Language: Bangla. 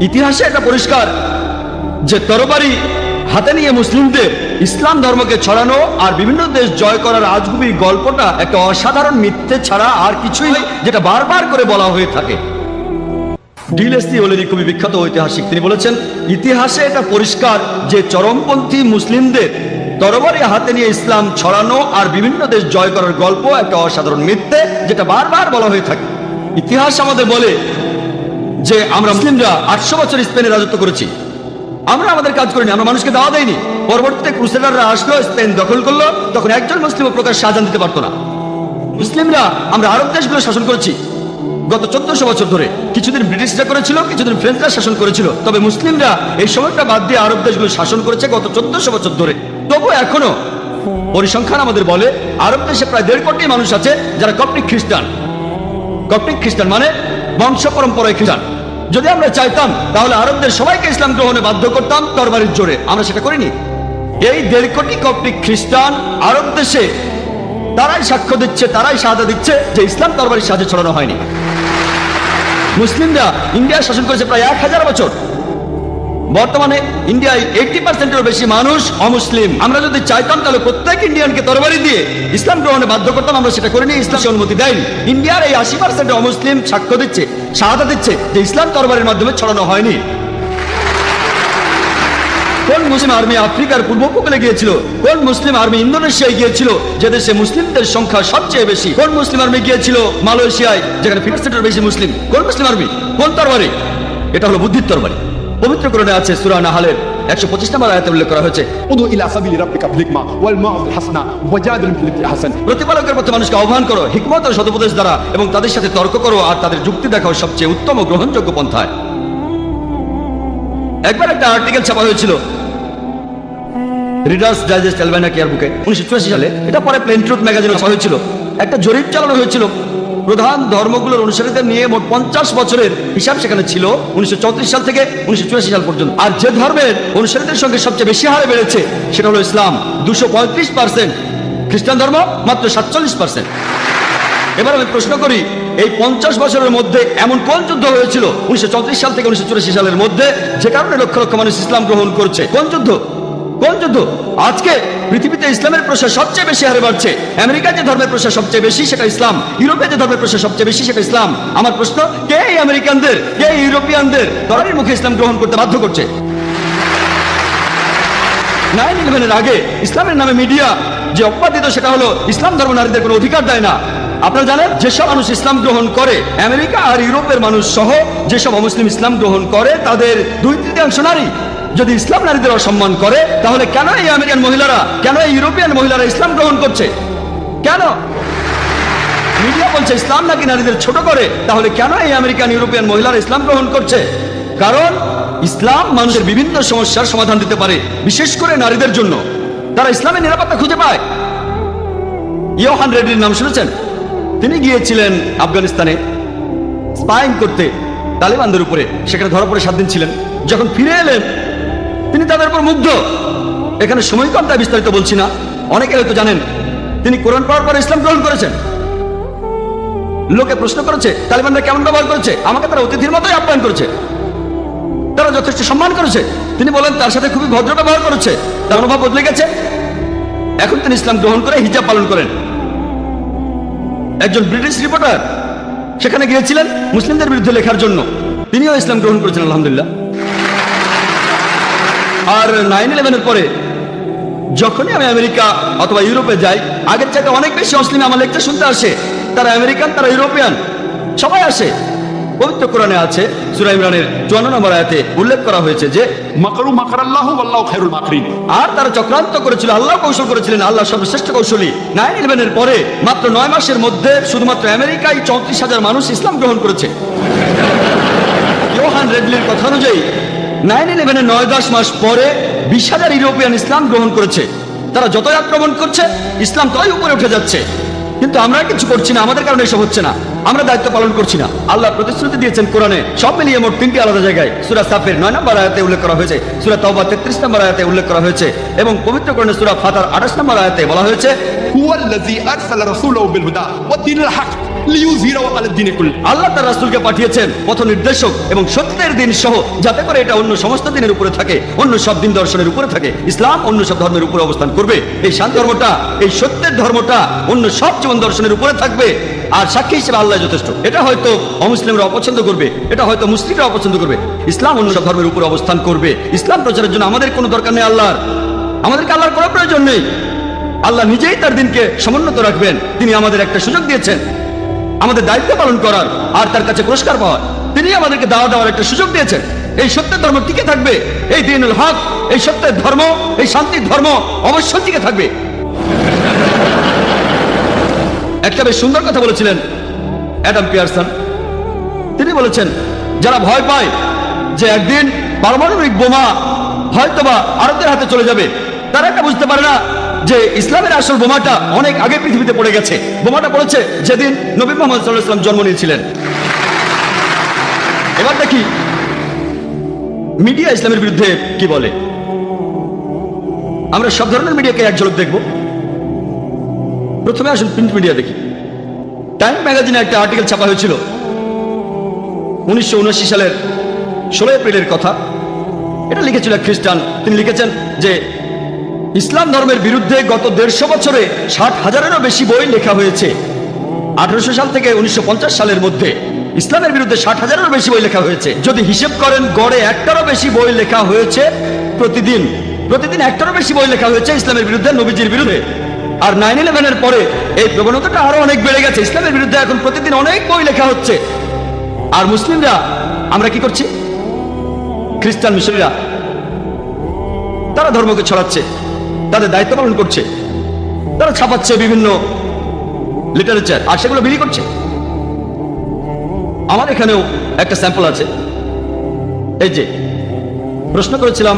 ইতিহাসে এটা পরিষ্কার যে তরবারি হাতে নিয়ে মুসলিমদের ইসলাম ধর্মকে ছড়ানো আর বিভিন্ন দেশ জয় করার আজগুবি গল্পটা একটা অসাধারণ মিথ্যে ছাড়া আর কিছুই নয়, যেটা বারবার করে বলা হয়ে থাকে। ডিলেসি ওলেরি খুবই বিখ্যাত ঐতিহাসিক, তিনি বলেছেন ইতিহাসে এটা পরিষ্কার যে চরমপন্থী মুসলিমদের তরবারি হাতে নিয়ে ইসলাম ছড়ানো আর বিভিন্ন দেশ জয় করার গল্প একটা অসাধারণ মিথ্যে, যেটা বারবার বলা হয়ে থাকে। ইতিহাস আমাদের বলে যে আমরা মুসলিমরা 800 বছর স্পেনে রাজত্ব করেছি, আমরা আমাদের কাজ করিনি, আমরা মানুষকে দাওয়া দেয়নি। পরবর্তীতে ক্রুসেডাররা আসলো, স্পেন দখল করলো, তখন একজন মুসলিম প্রকাশ শাহজাহান দিতে পারতো না। মুসলিমরা আমরা আরব দেশগুলো শাসন করেছি গত 1400 বছর ধরে। কিছুদিন ব্রিটিশরা করেছিল, কিছুদিন ফ্রেঞ্চরা শাসন করেছিল, তবে মুসলিমরা এই সময়টা বাদ দিয়ে আরব দেশগুলো শাসন করেছে গত 1400 বছর ধরে। তবু এখনো পরিসংখ্যান আমাদের বলে আরব দেশে প্রায় 1.5 কোটি মানুষ আছে যারা কপ্টিক খ্রিস্টান। কপ্টিক খ্রিস্টান মানে বংশ পরম্পরায় খ্রিস্টান। যদি আমরা চাইতাম তাহলে আরবদের সবাইকে ইসলাম গ্রহণে বাধ্য করতাম তরবারির জোরে, আমরা সেটা করিনি। এই 1.5 কোটি কপ্টিক খ্রিস্টান আরব দেশে তারাই সাক্ষ্য দিচ্ছে, তারাই শাহাদা দিচ্ছে যে ইসলাম তরবারির সাহায্যে ছড়ানো হয়নি। মুসলিমরা ইন্ডিয়া শাসন করেছে প্রায় 1000 বছর। বর্তমানে ইন্ডিয়ায় 80%-এরও বেশি মানুষ অমুসলিম। আমরা যদি চাইতাম তাহলে প্রত্যেক ইন্ডিয়ানকে তরবারি দিয়ে ইসলাম গ্রহণে বাধ্য করতাম, আমরা সেটা করিনি, ইসলাম অনুমতি দেয়নি। ইন্ডিয়ার এই 80% অমুসলিম সাক্ষ্য দিচ্ছে, শাহাদা দিচ্ছে যে ইসলাম তরবারির মাধ্যমে ছড়ানো হয়নি। কোন মুসলিম আর্মি আফ্রিকার পূর্ব উপকূলে গিয়েছিল? কোন মুসলিম আর্মি ইন্দোনেশিয়ায় গিয়েছিল, যে দেশে মুসলিমদের সংখ্যা সবচেয়ে বেশি? কোন মুসলিম আর্মি গিয়েছিল মালয়েশিয়ায়, যেখানে 50%-এর বেশি মুসলিম? কোন মুসলিম আর্মি? কোন তরবারি? এটা হলো বুদ্ধির তরবারি। পবিত্র কোরআনে আছে সূরা নাহলের 125 নম্বর আয়াতে উল্লেখ করা হয়েছে, উদু ইলা সাবিলি রাব্বিকা বিল হিকমা ওয়াল মাউযিল হাসানা ওয়াজাদিলহুম বিল্লাতি আহসান। প্রতিপালকের পথে মানুষকে আহ্বান করো হিকমত ও সদুপদেশ দ্বারা, এবং তাদের সাথে তর্ক করো আর তাদের যুক্তি দেখাও সবচেয়ে উত্তম ও গ্রহণযোগ্য পন্থায়। একবার একটা আর্টিকেল ছাপা হয়েছিল রিডার্স ডাইজেস্ট অ্যালবানা কেয়ার বুকে 1984 সালে। এটা পরে প্লেন ট্রুথ ম্যাগাজিনে ছাপা হয়েছিল। একটা জরিপ চালানো হয়েছিল প্রধান ধর্মগুলোর অনুসারীদের নিয়ে, মোট 50 বছরের হিসাব সেখানে ছিল 1934 সাল থেকে 1984 সাল পর্যন্ত। আর যে ধর্মের অনুসারীদের সঙ্গে সবচেয়ে বেশি হারে বেড়েছে সেটা হলো ইসলাম, 235%। খ্রিস্টান ধর্ম মাত্র 47%। এবার আমি প্রশ্ন করি, এই 50 বছরের মধ্যে এমন কোন যুদ্ধ হয়েছিল 1934 সাল থেকে 1984 সালের মধ্যে যে কারণে লক্ষ লক্ষ মানুষ ইসলাম গ্রহণ করছে? কোন যুদ্ধ? কোন যুদ্ধ? আজকে পৃথিবীতে ইসলামের প্রসার সবচেয়ে বেশি হারে বাড়ছে। আমেরিকায় যে ধর্মের প্রসার সবচেয়ে বেশি সেটা ইসলাম, ইউরোপে যে ধর্মের প্রসার সবচেয়ে বেশি সেটা ইসলাম। আমার প্রশ্ন, কে এই আমেরিকানদের, কে ইউরোপিয়ানদের তরবারির মুখে ইসলাম গ্রহণ করতে বাধ্য করছে? 9/11-এর আগে ইসলামের নামে মিডিয়া যে অপবাদ দিত সেটা হলো ইসলাম ধর্ম নারীদের কোনো অধিকার দেয় না। আপনারা জানেন যেসব মানুষ ইসলাম গ্রহণ করে, আমেরিকা আর ইউরোপের মানুষ সহ যেসব অমুসলিম ইসলাম গ্রহণ করে, তাদের 2/3 নারী। যদি ইসলাম নারীদের অসম্মান করে, তাহলে কেন এই আমেরিকান মহিলারা, কেন এই ইউরোপিয়ান মহিলারা ইসলাম গ্রহণ করছে? কেন? মিডিয়া বলছে ইসলাম নাকি নারীদের ছোট করে, তাহলে কেন এই আমেরিকান ইউরোপিয়ান মহিলারা ইসলাম গ্রহণ করছে? কারণ ইসলাম মানুষের বিভিন্ন সমস্যার সমাধান দিতে পারে, বিশেষ করে নারীদের জন্য। তারা ইসলামের নিরাপত্তা খুঁজে পায়। ইয়োহান রেড্ডির নাম শুনেছেন? তিনি গিয়েছিলেন আফগানিস্তানে স্পাইং করতে তালেবানদের উপরে, সেখানে ধরা পড়ে 7 দিন ছিলেন। যখন ফিরে এলেন তিনি তাদের উপর মুগ্ধ। এখানে সময় কম তাই বিস্তারিত বলছি না, অনেকে হয়তো জানেন। তিনি কোরআন পড়ার পরে ইসলাম গ্রহণ করেছেন। লোকে প্রশ্ন করেছে তালেবানরা কেমন ব্যবহার করেছে, আমাকে তারা অতিথির মতোই আপ্যায়ন করেছে, তারা যথেষ্ট সম্মান করেছে। তিনি বলেন তার সাথে খুবই ভদ্র ব্যবহার করেছে, তার অনুভব বদলে গেছে। এখন তিনি ইসলাম গ্রহণ করে হিজাব পালন করেন। একজন ব্রিটিশ রিপোর্টার সেখানে গিয়েছিলেন মুসলিমদের বিরুদ্ধে লেখার জন্য, তিনিও ইসলাম গ্রহণ করেছেন আলহামদুলিল্লাহ। আর 9/11-এর পরে যখনই আমি আমেরিকা অথবা ইউরোপে যাই, আগের চাইতে অনেক বেশি মুসলিম আমার লেকচার শুনতে আসে। তারা আমেরিকান, তারা ইউরোপিয়ান, সবাই আসে। পবিত্র কোরআনে আছে সূরা ইমরানের 54 নম্বর আয়াতে উল্লেখ করা হয়েছে যে মাকারু মাকারাল্লাহু ওয়াল্লাহু খায়রুল মাকিরিন। আর তারা চক্রান্ত করেছিল, আল্লাহ কৌশল করেছিলেন, আল্লাহ সর্বশ্রেষ্ঠ কৌশলী। 9/11-এর পরে মাত্র 9 মাসের মধ্যে শুধুমাত্র আমেরিকায় 34,000 মানুষ ইসলাম গ্রহণ করেছে। ইয়োহান রেডলির কথা অনুযায়ী 9/11-এর 9-10 মাস পরে 20,000 ইউরোপিয়ান ইসলাম গ্রহণ করেছে। তারা যতই আক্রমণ করছে ইসলাম ততই উপরে উঠে যাচ্ছে। কিন্তু আমরা কিছু করছি না, আমাদের কারণে এসব হচ্ছে না, আমরা দায়িত্ব পালন করছি না। আল্লাহ প্রতিশ্রুতি দিয়েছেন কোরআনে, সব মিলিয়ে মোট 3টি আলাদা জায়গায়। সূরা সাফের 9 নম্বর আয়াতে উল্লেখ করা হয়েছে, সূরা তাওবা 33 নম্বর আয়াতে উল্লেখ করা হয়েছে, এবং পবিত্র কোরআনে সূরা ফাতার 28 নম্বর আয়াতে বলা হয়েছে হুয়াল্লাযী আরসালা রাসূলাহু বিল হুদা ওয়াদ দীনিল হক ليظهره على الدين كله আল্লাহ তার রাসূলকে পাঠিয়েছেন পথ নির্দেশক এবং সত্যের দিন সহ, যাতে করে এটা অন্য সমস্ত দিনের উপরে থাকে, অন্য সব দিন দর্শনের উপরে থাকে। ইসলাম অন্য সব ধর্মের উপরে অবস্থান করবে। এই শান্তি ধর্মটা, এই সত্যের ধর্মটা অন্য সব জীবন দর্শনের উপরে থাকবে। আর সাক্ষী হিসেবে আল্লাহ যথেষ্ট। এটা হয়তো অমুসলিমরা অপছন্দ করবে, এটা হয়তো মুসলিমরা অপছন্দ করবে, ইসলাম অন্য সব ধর্মের উপরে অবস্থান করবে। ইসলাম প্রচারের জন্য আমাদের কোনো দরকার নেই আল্লাহর, আমাদেরকে আল্লাহর কোনো প্রয়োজন নেই। আল্লাহ নিজেই তার দিনকে সমুন্নত রাখবেন। তিনি আমাদের একটা সুযোগ দিয়েছেন আমাদের দায়িত্ব পালন করার আর তার কাছে পুরস্কার পাওয়ার। তিনি আমাদেরকে দাওয়া দেওয়ার একটা সুযোগ দিয়েছেন। এই সত্যের ধর্ম টিকে থাকবে, এই দ্বীনুল হক, এই সত্যের ধর্ম, এই শান্তির ধর্ম অবশ্যই টিকে থাকবে। একটা বেশ সুন্দর কথা বলেছিলেন অ্যাডাম পিয়ারসন। তিনি বলেছেন, যারা ভয় পায় যে একদিন পারমাণবিক বোমা হয়তোবা আরবদের হাতে চলে যাবে, তারা এটা বুঝতে পারে না যে ইসলামের আসল বোমাটা অনেক আগে পৃথিবীতে পড়ে গেছে। বোমাটা পড়েছে যেদিন নবী মুহাম্মদ সাল্লাল্লাহু আলাইহি ওয়াসাল্লাম জন্ম নিয়েছিলেন। এবার দেখি মিডিয়া ইসলামের বিরুদ্ধে কি বলে। আমরা সব ধরনের মিডিয়াকে এক ঝলক দেখব। প্রথমে আসুন প্রিন্ট মিডিয়া দেখি। টাইম ম্যাগাজিনে একটা আর্টিকেল ছাপা হয়েছিল 1979 সালের 16 এপ্রিলের কথা। এটা লিখেছিল এক খ্রিস্টান। তিনি লিখেছেন যে ইসলাম ধর্মের বিরুদ্ধে গত 150 বছরে 60,000-এরও বেশি বই লেখা হয়েছে। 1800 সাল থেকে 1950 সালের মধ্যে ইসলামের বিরুদ্ধে 60,000-এরও বেশি বই লেখা হয়েছে। যদি হিসেব করেন গড়ে একটারও বেশি বই লেখা হয়েছে প্রতিদিন। প্রতিদিন একটারও বেশি বই লেখা হয়েছে ইসলামের বিরুদ্ধে, নবীজির বিরুদ্ধে। আর 9/11-এর পরে এই প্রবণতাটা আরো অনেক বেড়ে গেছে। ইসলামের বিরুদ্ধে এখন প্রতিদিন অনেক বই লেখা হচ্ছে। আর মুসলিমরা আমরা কি করছি? খ্রিস্টান মিশরীরা তারা ধর্মকে ছড়াচ্ছে, তাদের দায়িত্ব পালন করছে, তারা ছাপাচ্ছে বিভিন্ন লিটারেচার আর সেগুলো বিলি করছে। আমার এখানেও একটা স্যাম্পল আছে। এই যে প্রশ্ন করেছিলাম